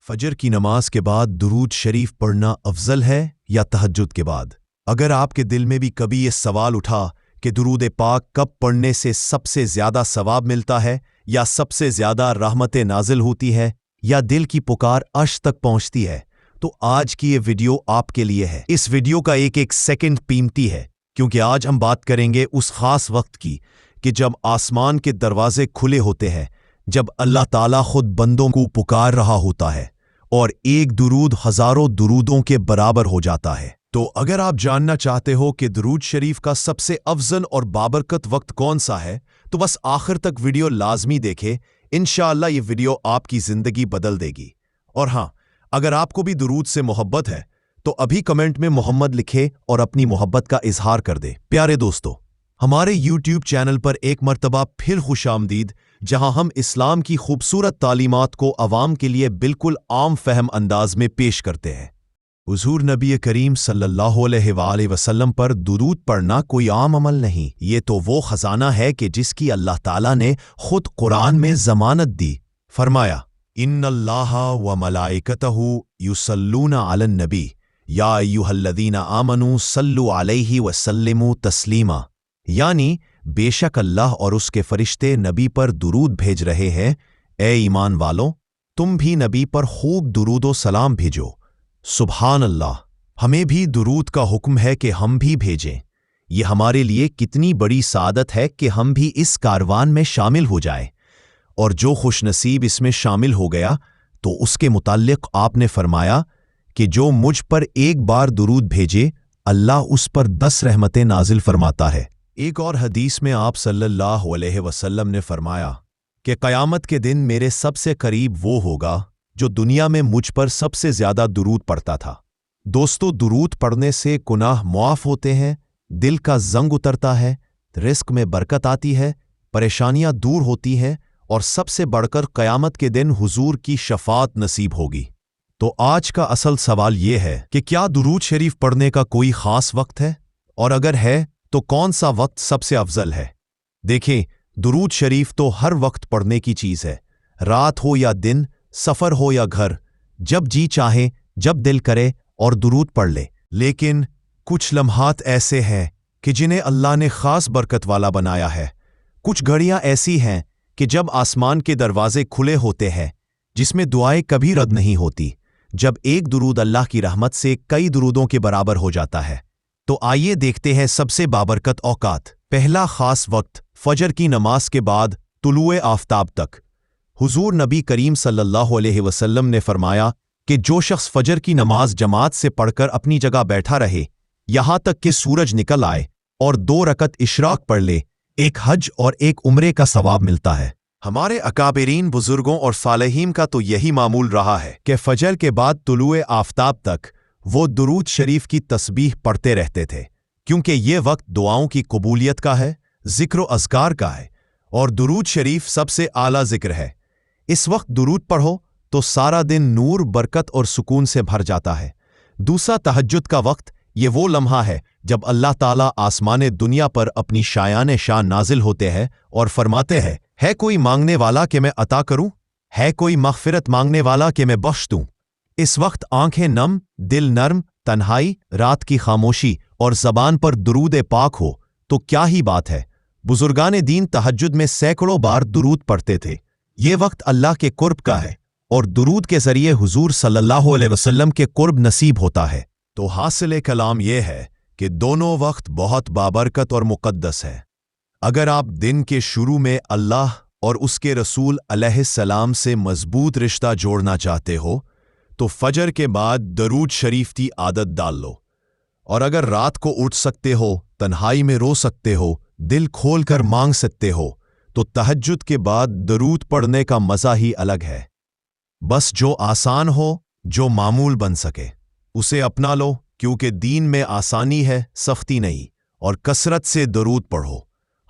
فجر کی نماز کے بعد درود شریف پڑھنا افضل ہے یا تہجد کے بعد؟ اگر آپ کے دل میں بھی کبھی یہ سوال اٹھا کہ درود پاک کب پڑھنے سے سب سے زیادہ ثواب ملتا ہے یا سب سے زیادہ رحمتیں نازل ہوتی ہے یا دل کی پکار عرش تک پہنچتی ہے، تو آج کی یہ ویڈیو آپ کے لیے ہے۔ اس ویڈیو کا ایک ایک سیکنڈ قیمتی ہے، کیونکہ آج ہم بات کریں گے اس خاص وقت کی کہ جب آسمان کے دروازے کھلے ہوتے ہیں، جب اللہ تعالیٰ خود بندوں کو پکار رہا ہوتا ہے اور ایک درود ہزاروں درودوں کے برابر ہو جاتا ہے۔ تو اگر آپ جاننا چاہتے ہو کہ درود شریف کا سب سے افضل اور بابرکت وقت کون سا ہے، تو بس آخر تک ویڈیو لازمی دیکھیں۔ انشاءاللہ یہ ویڈیو آپ کی زندگی بدل دے گی۔ اور ہاں، اگر آپ کو بھی درود سے محبت ہے تو ابھی کمنٹ میں محمد لکھے اور اپنی محبت کا اظہار کر دے۔ پیارے دوستو، ہمارے یوٹیوب چینل پر ایک مرتبہ پھر خوش آمدید، جہاں ہم اسلام کی خوبصورت تعلیمات کو عوام کے لیے بالکل عام فہم انداز میں پیش کرتے ہیں۔ حضور نبی کریم صلی اللہ علیہ وآلہ وسلم پر درود پڑھنا کوئی عام عمل نہیں، یہ تو وہ خزانہ ہے کہ جس کی اللہ تعالیٰ نے خود قرآن میں ضمانت دی۔ فرمایا، ان اللہ و ملائکتہ یصلون علی النبی یا ایھا الذین آمنوا صلوا علیہ وسلموا تسلیما، یعنی بے شک اللہ اور اس کے فرشتے نبی پر درود بھیج رہے ہیں۔ اے ایمان والوں، تم بھی نبی پر خوب درود و سلام بھیجو۔ سبحان اللہ، ہمیں بھی درود کا حکم ہے کہ ہم بھی بھیجیں۔ یہ ہمارے لیے کتنی بڑی سعادت ہے کہ ہم بھی اس کاروان میں شامل ہو جائیں، اور جو خوش نصیب اس میں شامل ہو گیا تو اس کے متعلق آپ نے فرمایا کہ جو مجھ پر ایک بار درود بھیجے، اللہ اس پر 10 رحمتیں نازل فرماتا ہے۔ ایک اور حدیث میں آپ صلی اللہ علیہ وسلم نے فرمایا کہ قیامت کے دن میرے سب سے قریب وہ ہوگا جو دنیا میں مجھ پر سب سے زیادہ درود پڑھتا تھا۔ دوستو، درود پڑھنے سے گناہ معاف ہوتے ہیں، دل کا زنگ اترتا ہے، رزق میں برکت آتی ہے، پریشانیاں دور ہوتی ہیں، اور سب سے بڑھ کر قیامت کے دن حضور کی شفاعت نصیب ہوگی۔ تو آج کا اصل سوال یہ ہے کہ کیا درود شریف پڑھنے کا کوئی خاص وقت ہے؟ اور اگر ہے تو کون سا وقت سب سے افضل ہے؟ دیکھیں، درود شریف تو ہر وقت پڑھنے کی چیز ہے، رات ہو یا دن، سفر ہو یا گھر، جب جی چاہے، جب دل کرے اور درود پڑھ لے۔ لیکن کچھ لمحات ایسے ہیں کہ جنہیں اللہ نے خاص برکت والا بنایا ہے۔ کچھ گھڑیاں ایسی ہیں کہ جب آسمان کے دروازے کھلے ہوتے ہیں، جس میں دعائیں کبھی رد نہیں ہوتی، جب ایک درود اللہ کی رحمت سے کئی درودوں کے برابر ہو جاتا ہے۔ تو آئیے دیکھتے ہیں سب سے بابرکت اوقات۔ پہلا خاص وقت، فجر کی نماز کے بعد طلوع آفتاب تک۔ حضور نبی کریم صلی اللہ علیہ وسلم نے فرمایا کہ جو شخص فجر کی نماز جماعت سے پڑھ کر اپنی جگہ بیٹھا رہے یہاں تک کہ سورج نکل آئے اور 2 رکعت اشراق پڑھ لے، ایک حج اور ایک عمرے کا ثواب ملتا ہے۔ ہمارے اکابرین بزرگوں اور صالحین کا تو یہی معمول رہا ہے کہ فجر کے بعد طلوع آفتاب تک وہ درود شریف کی تسبیح پڑھتے رہتے تھے، کیونکہ یہ وقت دعاؤں کی قبولیت کا ہے، ذکر و اذکار کا ہے، اور درود شریف سب سے اعلیٰ ذکر ہے۔ اس وقت درود پڑھو تو سارا دن نور، برکت اور سکون سے بھر جاتا ہے۔ دوسرا تہجد کا وقت، یہ وہ لمحہ ہے جب اللہ تعالیٰ آسمان دنیا پر اپنی شایان شان نازل ہوتے ہیں اور فرماتے ہیں، ہے کوئی مانگنے والا کہ میں عطا کروں؟ ہے کوئی مغفرت مانگنے والا کہ میں بخش دوں؟ اس وقت آنکھیں نم، دل نرم، تنہائی، رات کی خاموشی اور زبان پر درود پاک ہو تو کیا ہی بات ہے۔ بزرگان دین تہجد میں سینکڑوں بار درود پڑھتے تھے۔ یہ وقت اللہ کے قرب کا ہے، اور درود کے ذریعے حضور صلی اللہ علیہ وسلم کے قرب نصیب ہوتا ہے۔ تو حاصل کلام یہ ہے کہ دونوں وقت بہت بابرکت اور مقدس ہے۔ اگر آپ دن کے شروع میں اللہ اور اس کے رسول علیہ السلام سے مضبوط رشتہ جوڑنا چاہتے ہو تو فجر کے بعد درود شریف کی عادت ڈال لو، اور اگر رات کو اٹھ سکتے ہو، تنہائی میں رو سکتے ہو، دل کھول کر مانگ سکتے ہو، تو تہجد کے بعد درود پڑھنے کا مزہ ہی الگ ہے۔ بس جو آسان ہو، جو معمول بن سکے، اسے اپنا لو، کیونکہ دین میں آسانی ہے، سختی نہیں۔ اور کثرت سے درود پڑھو،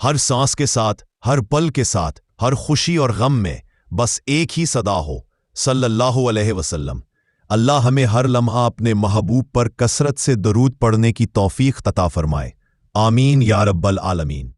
ہر سانس کے ساتھ، ہر پل کے ساتھ، ہر خوشی اور غم میں بس ایک ہی صدا ہو، صلی اللہ علیہ وسلم۔ اللہ ہمیں ہر لمحہ اپنے محبوب پر کثرت سے درود پڑھنے کی توفیق عطا فرمائے۔ آمین یا رب العالمین۔